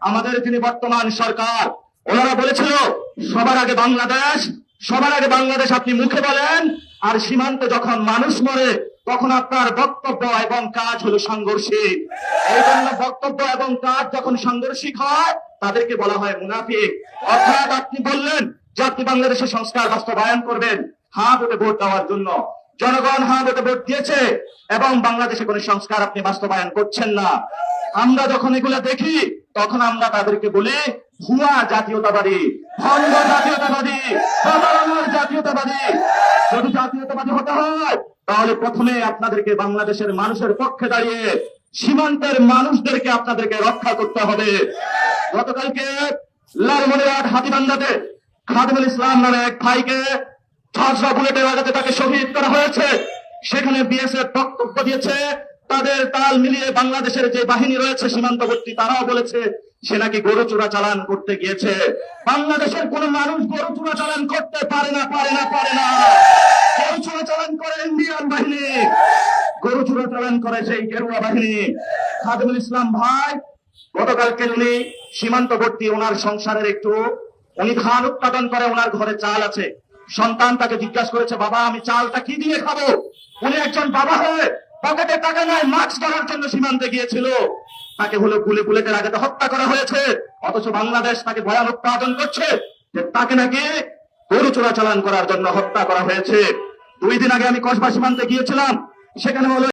আমাদের যিনি বর্তমান সরকার, ওনারা বলেছিল সবার আগে বাংলাদেশ, সবার আগে বাংলাদেশ আপনি মুখে বলেন, আর সীমান্তে যখন মানুষ মরে তখন আপনার বক্তব্য এবং কাজ হলো সাংঘর্ষিক। এই জন্য বক্তব্য এবং কাজ যখন সাংঘর্ষিক হয় তাদেরকে বলা হয় মুনাফিক। অর্থাৎ আপনি বললেন যে আপনি বাংলাদেশের সংস্কার বাস্তবায়ন করবেন হ্যাঁ ভোটে ভোট দেওয়ার জন্য, জনগণ হ্যাঁ ভোটে ভোট দিয়েছে, এবং বাংলাদেশে কোনো সংস্কার আপনি বাস্তবায়ন করছেন না। আমরা যখন এগুলা দেখি তখন আমরা তাদেরকে বলি ভুয়া জাতীয়তাবাদী, ভণ্ড জাতীয়তাবাদী, প্রতারণার জাতীয়তাবাদী। যদি জাতীয়তাবাদী হতে হয় তাহলে প্রথমে আপনাদেরকে বাংলাদেশের মানুষের পক্ষে দাঁড়িয়ে সীমান্তের মানুষদেরকে আপনাদেরকে রক্ষা করতে হবে। গতকালকে লালমনিরহাট হাতীবান্ধাতে খাদিমুল ইসলাম নামে এক ভাইকে 6 বুলেটের আঘাতে তাকে শহীদ করা হয়েছে। সেখানে বিএসএফ বক্তব্য দিয়েছে, তাদের তাল মিলিয়ে বাংলাদেশের যে বাহিনী রয়েছে সীমান্তবর্তী তারাও বলেছে সে নাকি গরু চোরা চালান করতে গিয়েছে। বাংলাদেশের কোন মানুষ গরু চোরা চালান করতে পারে না, পারে না, পারে না। গরু চোরা চালান করে ইন্ডিয়ান বাহিনী, গরু চোরা চালান করে সেই গেরুয়া বাহিনী। খাদিমুল ইসলাম ভাই গতকালকে উনি সীমান্তবর্তী ওনার সংসারের উনি ধান উৎপাদন করে, ওনার ঘরে চাল আছে। সন্তান তাকে জিজ্ঞাসা করেছে, বাবা আমি চালটা কি দিয়ে খাবো? উনি একজন বাবা হয়ে পকেটে টাকা নাই, মাছ ধরার জন্য সীমান্তে গিয়েছিল, তাকে হলো বুলেটের আঘাতে হত্যা করা হয়েছে। অথচ বাংলাদেশ তাকে ভয়ানক উৎপাদন করছে যে তাকে নাকি গরু চোরাচালান করার জন্য হত্যা করা হয়েছে। 2 দিন আগে আমি কসবা সীমান্তে গিয়েছিলাম, সেখানে হলো